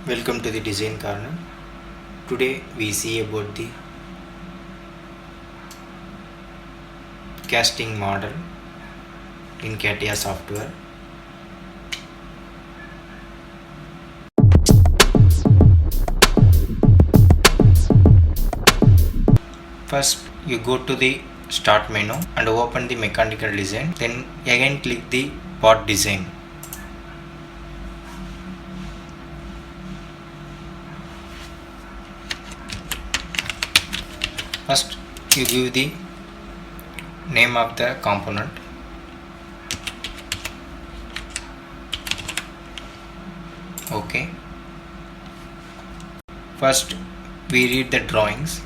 Welcome to the design corner. Today we see about the casting model in Catia software. First you go to the start menu and open the mechanical design, then again click the part design. First you give the name of the component. Okay. First we read the drawings.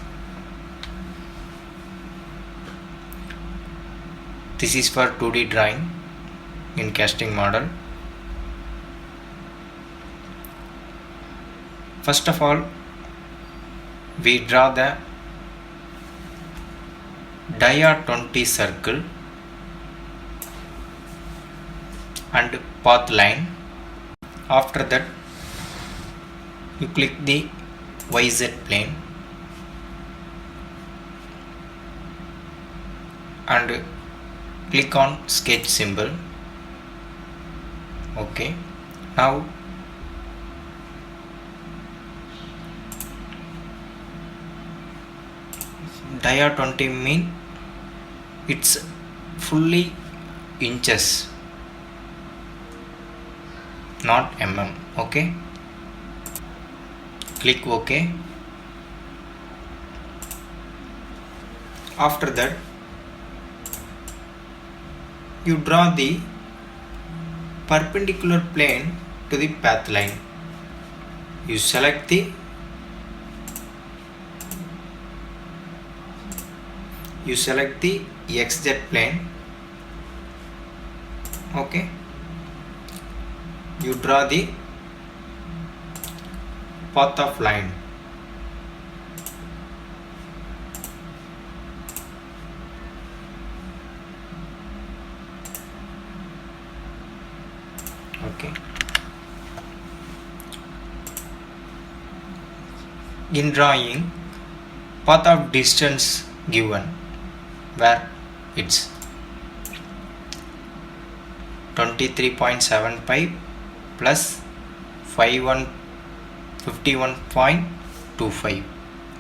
This is for 2D drawing in casting model. First of all, we draw the dia 20 circle and path line. After that, you click the YZ plane and click on sketch symbol. Okay. Now dia 20 mean it's fully inches, not mm. Okay. Click OK. After that, you draw the perpendicular plane to the path line. You select the XZ plane. Okay. You draw the path of line. Okay. In drawing, path of distance given where it's 23.75 plus 51.25.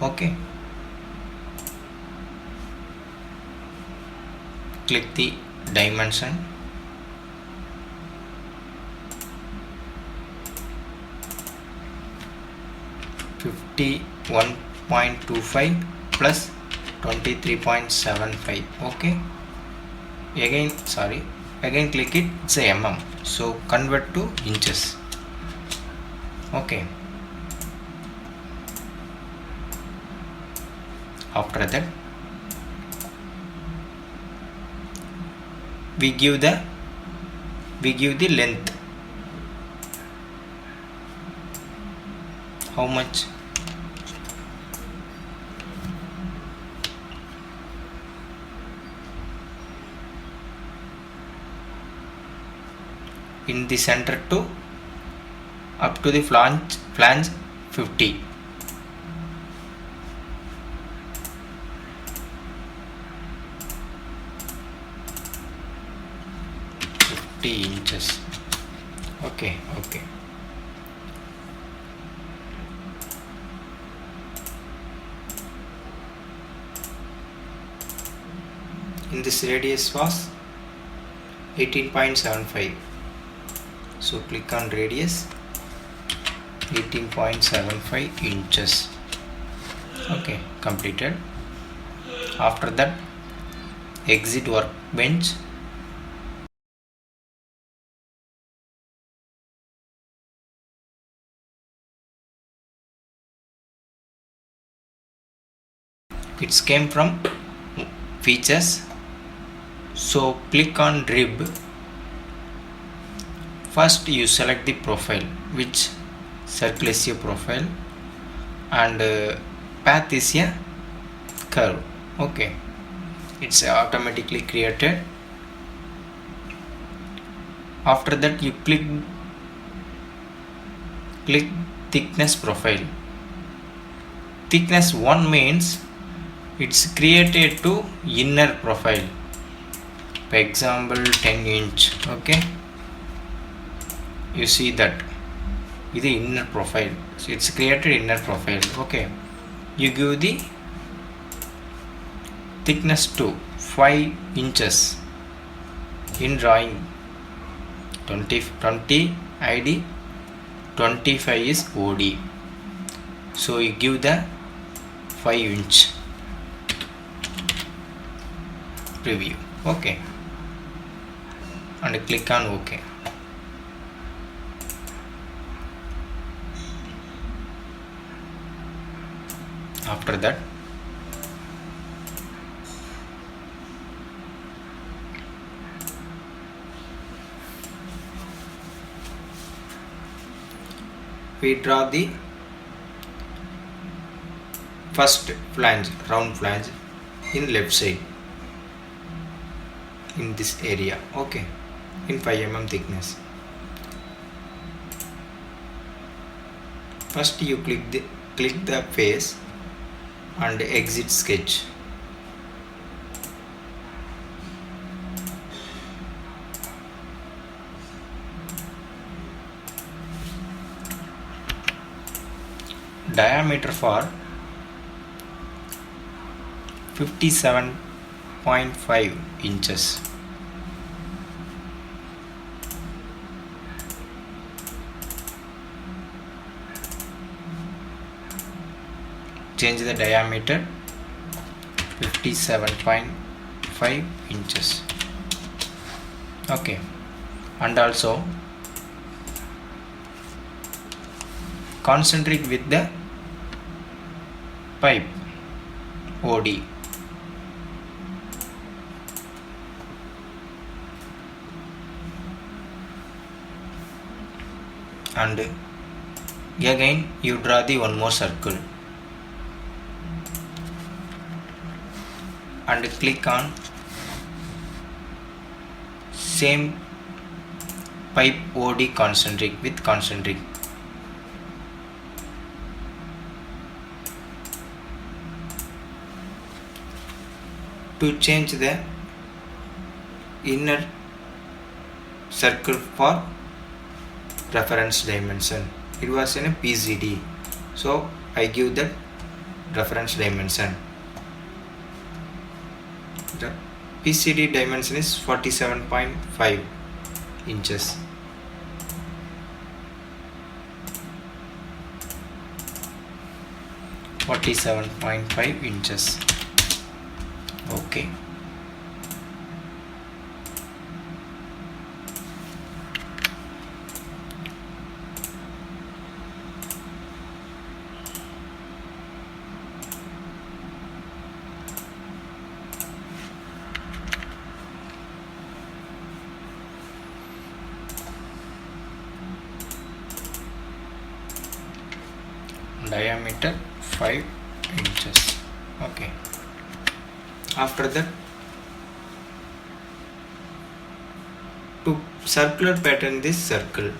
Okay. Click the dimension. (51.25) plus 23.75. Okay. Again click it. It's a mm, so convert to inches. Okay. After that, we give the length. How much? In the center to up to the flange 50. Inches. Okay. In this radius was 18.75. So click on radius, 18.75 inches. Okay, completed. After that, exit workbench. It came from features. So click on rib. First you select the profile, which circle is a profile and path is a curve. Okay, it's automatically created. After that you click thickness profile. Thickness 1 means it's created to inner profile. For example, 10 inch. Okay, you see that is the inner profile, so it's created inner profile. Okay, you give the thickness to 5 inches in drawing. 20 ID, 25 is OD, so you give the 5 inch preview. Okay, and click on OK. After that, we draw the first flange, round flange in left side in this area. Okay, in 5 mm thickness. First you click the face and exit sketch. Diameter for 57.5 inches. Change the diameter 57.5 inches. Okay, and also concentric with the pipe OD. And again you draw the one more circle and click on same pipe OD concentric with concentric. To change the inner circle for reference dimension, it was in a PCD, so I give that reference dimension. The PCD dimension is 47.5 inches. Okay, diameter 5 inches. Okay, after that, to circular pattern this circle,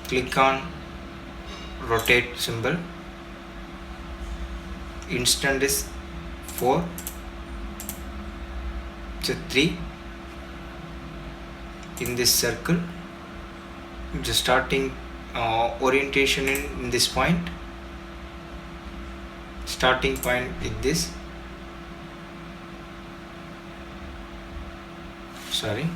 click on rotate symbol. Instant is 4, so 3 in this circle. The starting orientation in this point, starting point is this, sorry,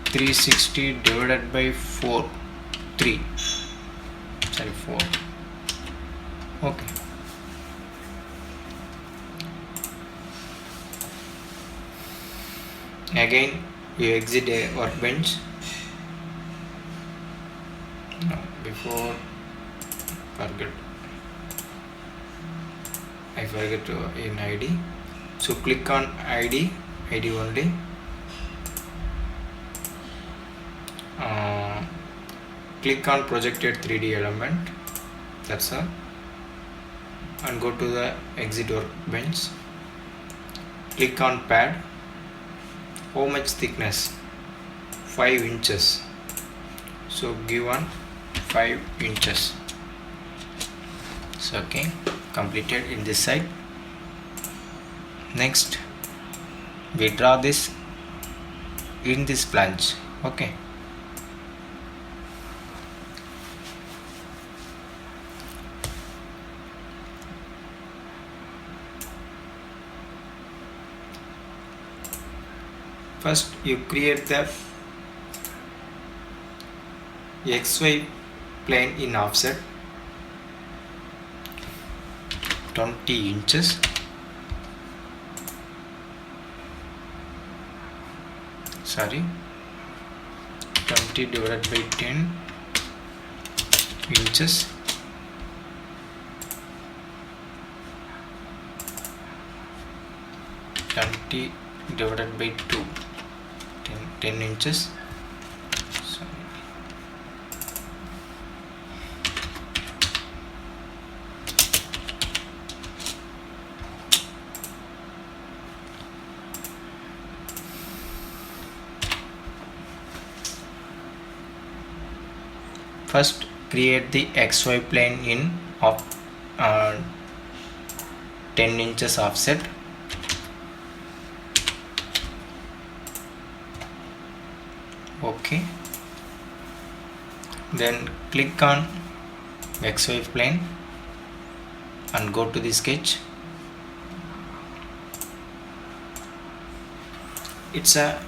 (360) divided by 4, 3, sorry 4. Okay, again you exit a workbench. No, before I forget to in ID, so click on ID only click on projected 3D element, that's all, and go to the exit workbench. Click on pad. How much thickness? 5 inches. So give on 5 inches. So okay, completed in this side. Next we draw this in this flange. Okay, first you create the XY plane in offset 20 inches. Sorry, 20 divided by 10 inches. Divided by 2, 10 inches. Sorry. First create the XY plane in of 10 inches offset. Okay, then click on XY plane and go to the sketch. It's a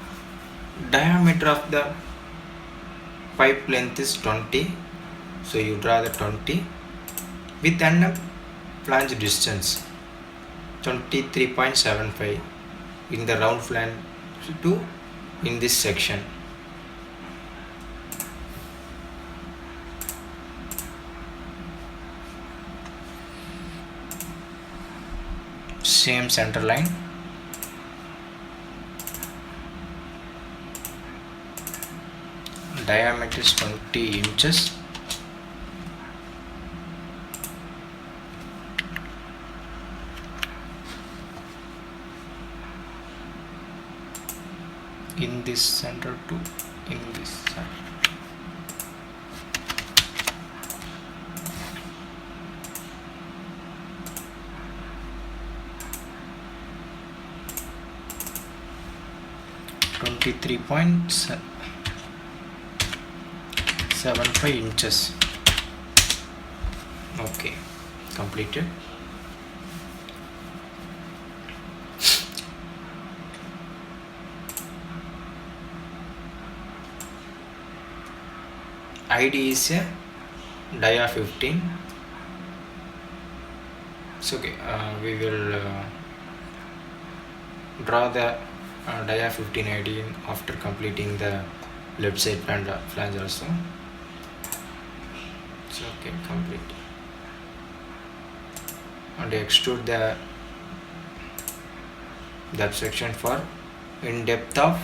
diameter of the pipe length is 20, so you draw the 20 with and flange distance 23.75 in the round flange to in this section. Same center line. Diameter is 20 inches. In this center to in this side. .75 inches. Okay, completed. ID is a dia 15. It's okay. We will draw the dia 15 ID after completing the left side flange also. It's okay, complete. And extrude that section for in depth of